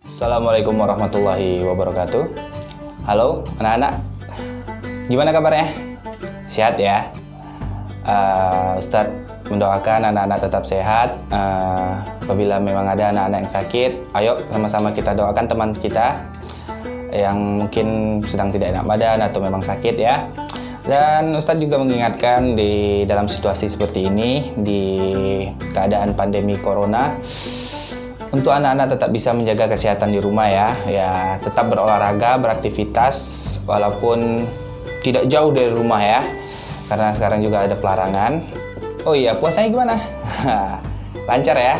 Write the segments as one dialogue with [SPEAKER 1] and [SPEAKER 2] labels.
[SPEAKER 1] Assalamualaikum warahmatullahi wabarakatuh. Halo anak-anak, gimana kabarnya? Sehat ya? Ustadz mendoakan anak-anak tetap sehat. Apabila memang ada anak-anak yang sakit, ayo sama-sama kita doakan teman kita yang mungkin sedang tidak enak badan atau memang sakit ya. Dan Ustadz juga mengingatkan di dalam situasi seperti ini, di keadaan pandemi corona, untuk anak-anak tetap bisa menjaga kesehatan di rumah ya, tetap berolahraga, beraktivitas walaupun tidak jauh dari rumah ya, karena sekarang juga ada pelarangan. Oh iya, puasanya gimana? Lancar ya?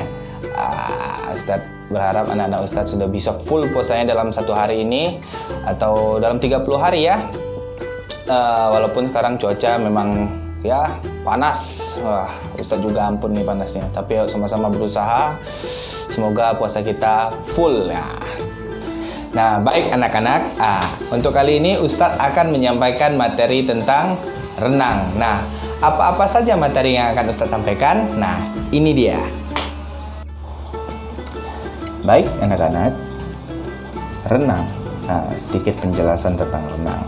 [SPEAKER 1] Ustadz berharap anak-anak Ustadz sudah bisa full puasanya dalam satu hari ini atau dalam 30 hari ya. Walaupun sekarang cuaca memang ya panas. Wah, Ustadz juga ampun nih panasnya. Tapi yuk sama-sama berusaha. Semoga puasa kita full ya. Nah, baik anak-anak. Untuk kali ini Ustadz akan menyampaikan materi tentang renang. Nah, apa-apa saja materi yang akan Ustadz sampaikan? Nah, ini dia. Baik anak-anak. Renang. Nah, sedikit penjelasan tentang renang.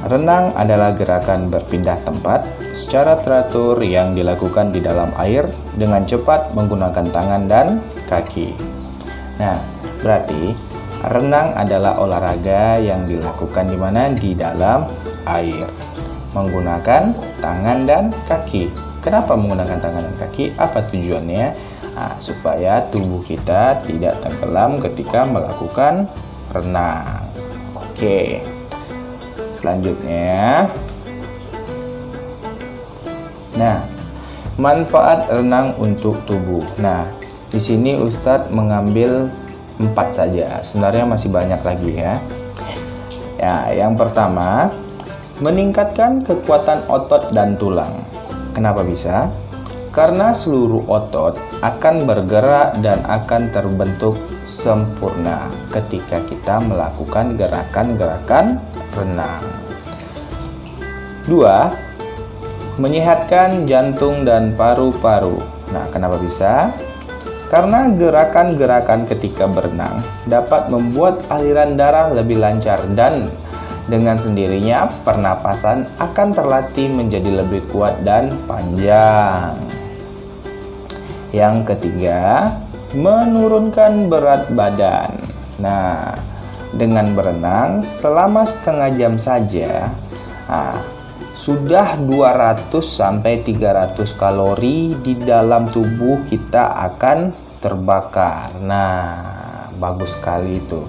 [SPEAKER 1] Renang adalah gerakan berpindah tempat secara teratur yang dilakukan di dalam air dengan cepat menggunakan tangan dan kaki. Nah, berarti renang adalah olahraga yang dilakukan di mana? Di dalam air, menggunakan tangan dan kaki. Kenapa menggunakan tangan dan kaki? Apa tujuannya? Supaya tubuh kita tidak tenggelam ketika melakukan renang. Oke. Selanjutnya, nah, manfaat renang untuk tubuh. Nah, di sini Ustadz mengambil 4 saja. Sebenarnya masih banyak lagi ya. Ya, yang pertama, meningkatkan kekuatan otot dan tulang. Kenapa bisa? Karena seluruh otot akan bergerak dan akan terbentuk sempurna ketika kita melakukan gerakan-gerakan renang. 2. Menyehatkan jantung dan paru-paru. Nah, kenapa bisa? Karena gerakan-gerakan ketika berenang dapat membuat aliran darah lebih lancar dan dengan sendirinya pernapasan akan terlatih menjadi lebih kuat dan panjang. Yang ketiga, menurunkan berat badan. Nah, dengan berenang selama setengah jam saja, sudah 200 sampai 300 kalori di dalam tubuh kita akan terbakar. Nah, bagus sekali itu.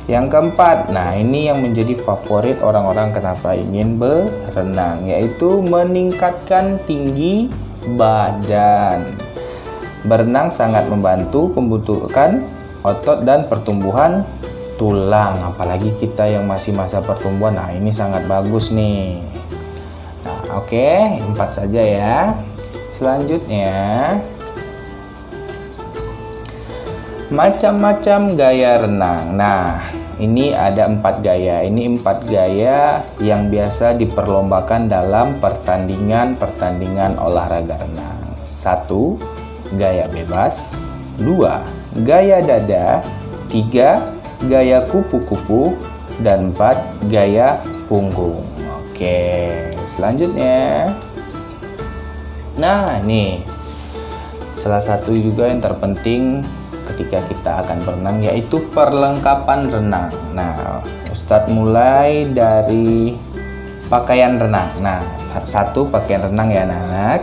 [SPEAKER 1] Yang keempat, nah ini yang menjadi favorit orang-orang kenapa ingin berenang, yaitu meningkatkan tinggi badan. Berenang sangat membantu pembentukan otot dan pertumbuhan tulang, apalagi kita yang masih masa pertumbuhan. Nah, ini sangat bagus nih. Nah, oke, 4 saja ya. Selanjutnya, macam-macam gaya renang. Nah, ini ada 4 gaya. Ini 4 gaya yang biasa diperlombakan dalam pertandingan olahraga renang. 1. Gaya bebas. 2. Gaya dada. 3. Gaya kupu-kupu. Dan 4. Gaya punggung. Oke, selanjutnya. Nah, ini salah satu juga yang terpenting ketika kita akan berenang, yaitu perlengkapan renang. Nah, Ustadz mulai dari pakaian renang. Nah, 1. Pakaian renang ya anak-anak.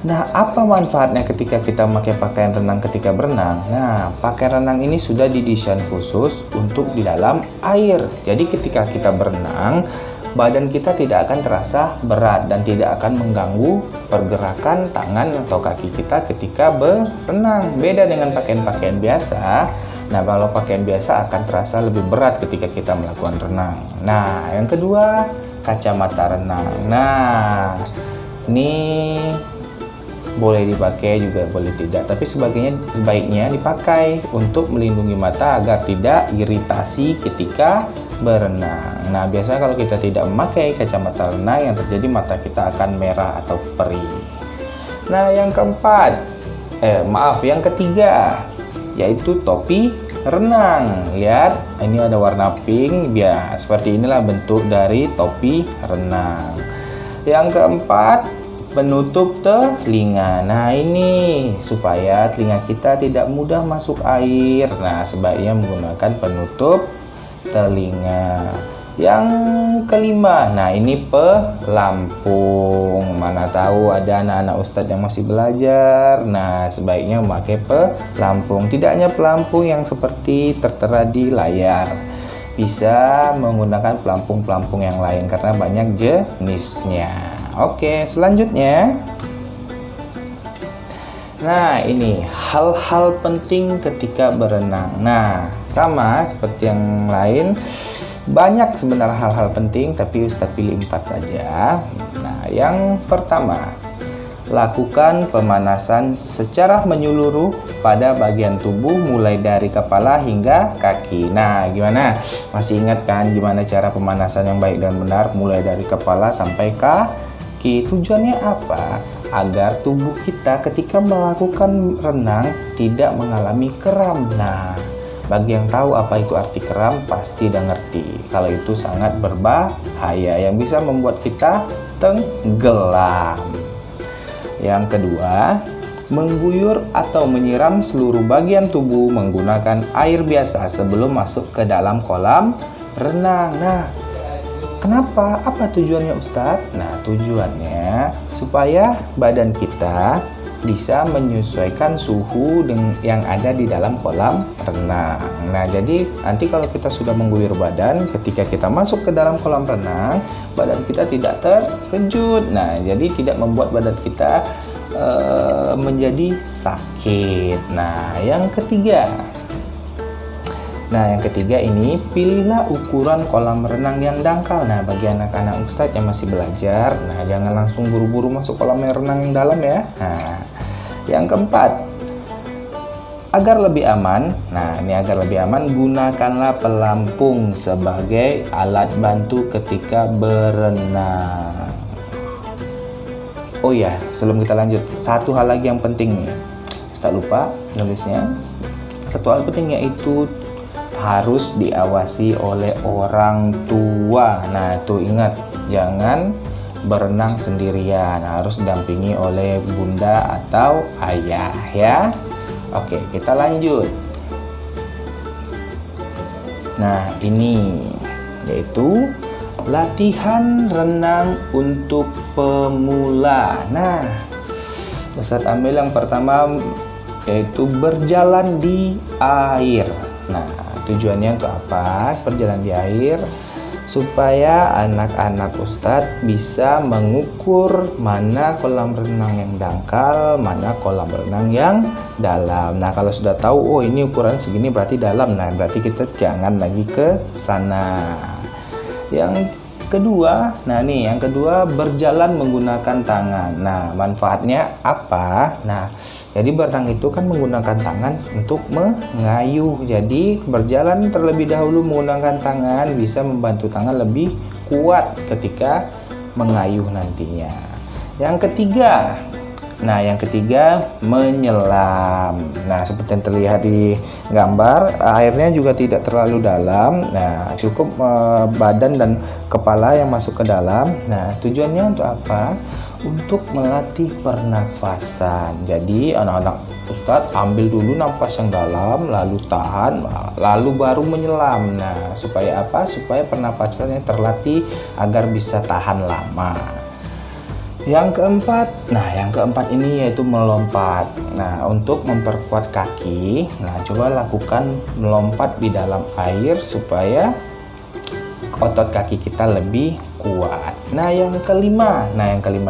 [SPEAKER 1] Nah, apa manfaatnya ketika kita memakai pakaian renang ketika berenang? Nah, pakaian renang ini sudah didesain khusus untuk di dalam air. Jadi ketika kita berenang, badan kita tidak akan terasa berat dan tidak akan mengganggu pergerakan tangan atau kaki kita ketika berenang. Beda dengan pakaian-pakaian biasa. Nah, kalau pakaian biasa akan terasa lebih berat ketika kita melakukan renang. Nah, yang kedua, kacamata renang. Nah, ini boleh dipakai juga boleh tidak, tapi sebaiknya dipakai untuk melindungi mata agar tidak iritasi ketika berenang. Nah, biasanya kalau kita tidak memakai kacamata renang, yang terjadi mata kita akan merah atau perih. Nah, yang ketiga, yaitu topi renang. Lihat, ini ada warna pink. Ya, seperti inilah bentuk dari topi renang. Yang keempat, penutup telinga. Nah, ini supaya telinga kita tidak mudah masuk air. Nah, sebaiknya menggunakan penutup telinga. Yang kelima, nah ini pelampung. Mana tahu ada anak-anak ustadz yang masih belajar. Nah, sebaiknya memakai pelampung. Tidak hanya pelampung yang seperti tertera di layar, bisa menggunakan pelampung-pelampung yang lain karena banyak jenisnya. Oke, selanjutnya. Nah, ini hal-hal penting ketika berenang. Nah, sama seperti yang lain, banyak sebenarnya hal-hal penting, tapi Ustadz pilih 4 saja. Nah, yang pertama, lakukan pemanasan secara menyeluruh pada bagian tubuh mulai dari kepala hingga kaki. Nah, gimana? Masih ingat kan gimana cara pemanasan yang baik dan benar mulai dari kepala sampai kaki? Tujuannya apa? Agar tubuh kita ketika melakukan renang tidak mengalami kram. Nah, bagi yang tahu apa itu arti kram pasti udah ngerti kalau itu sangat berbahaya yang bisa membuat kita tenggelam. Yang kedua, mengguyur atau menyiram seluruh bagian tubuh menggunakan air biasa sebelum masuk ke dalam kolam renang. Nah, kenapa? Apa tujuannya, Ustadz? Nah, tujuannya supaya badan kita bisa menyesuaikan suhu yang ada di dalam kolam renang. Nah, jadi nanti kalau kita sudah mengguyur badan, ketika kita masuk ke dalam kolam renang, badan kita tidak terkejut. Nah, jadi tidak membuat badan kita menjadi sakit. Nah, yang ketiga. Nah, yang ketiga ini, pilihlah ukuran kolam renang yang dangkal. Nah, bagi anak-anak ustadz yang masih belajar, nah jangan langsung buru-buru masuk kolam renang yang dalam ya. Nah, yang keempat, agar lebih aman. Nah, ini agar lebih aman, gunakanlah pelampung sebagai alat bantu ketika berenang. Oh ya, sebelum kita lanjut, satu hal lagi yang penting nih. Ustadz lupa nulisnya. Satu hal penting yaitu harus diawasi oleh orang tua. Nah, itu ingat, jangan berenang sendirian, harus didampingi oleh bunda atau ayah ya. Oke, kita lanjut. Nah, ini yaitu latihan renang untuk pemula. Nah, Ustadz ambil yang pertama yaitu berjalan di air. Nah, tujuannya untuk apa? Berjalan di air supaya anak-anak ustadz bisa mengukur mana kolam renang yang dangkal, mana kolam renang yang dalam. Nah, kalau sudah tahu, oh ini ukuran segini berarti dalam. Nah, berarti kita jangan lagi ke sana. Yang kedua, nah nih yang kedua, berjalan menggunakan tangan. Nah, manfaatnya apa? Nah, jadi berenang itu kan menggunakan tangan untuk mengayuh. Jadi berjalan terlebih dahulu menggunakan tangan bisa membantu tangan lebih kuat ketika mengayuh nantinya. Yang ketiga, menyelam. Nah, seperti yang terlihat di gambar, airnya juga tidak terlalu dalam. Nah, cukup badan dan kepala yang masuk ke dalam. Nah, tujuannya untuk apa? Untuk melatih pernafasan. Jadi, anak-anak ustadz ambil dulu nafas yang dalam, lalu tahan, lalu baru menyelam. Nah, supaya apa? Supaya pernafasannya terlatih agar bisa tahan lama. Yang keempat ini yaitu melompat. Nah, untuk memperkuat kaki, nah coba lakukan melompat di dalam air supaya otot kaki kita lebih kuat. Nah, yang kelima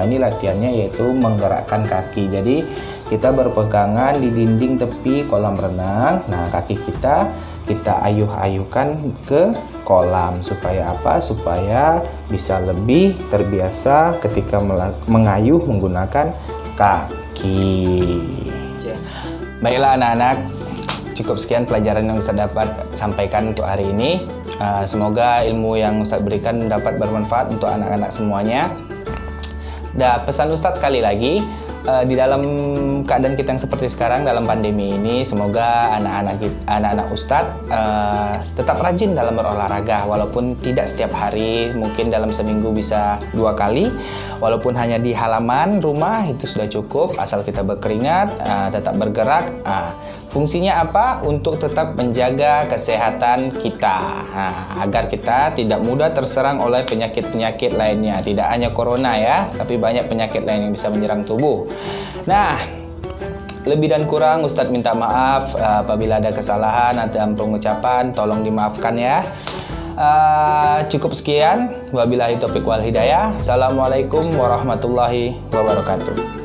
[SPEAKER 1] ini latihannya yaitu menggerakkan kaki. Jadi kita berpegangan di dinding tepi kolam renang. Nah, kaki kita ayuh-ayuhkan ke kolam supaya apa? Supaya bisa lebih terbiasa ketika mengayuh menggunakan kaki. Baiklah anak-anak, cukup sekian pelajaran yang Ustadz dapat sampaikan untuk hari ini. Semoga ilmu yang Ustadz berikan dapat bermanfaat untuk anak-anak semuanya. Dan pesan Ustadz sekali lagi, di dalam keadaan kita yang seperti sekarang dalam pandemi ini, semoga anak-anak Ustadz tetap rajin dalam berolahraga, walaupun tidak setiap hari, mungkin dalam seminggu bisa 2 kali, walaupun hanya di halaman rumah itu sudah cukup, asal kita berkeringat, tetap bergerak. Fungsinya apa? Untuk tetap menjaga kesehatan kita, agar kita tidak mudah terserang oleh penyakit-penyakit lainnya. Tidak hanya corona ya, tapi banyak penyakit lain yang bisa menyerang tubuh. Nah, lebih dan kurang Ustadz minta maaf apabila ada kesalahan dalam pengucapan, tolong dimaafkan ya. Cukup sekian. Wabillahi taufiq wal hidayah. Assalamualaikum warahmatullahi wabarakatuh.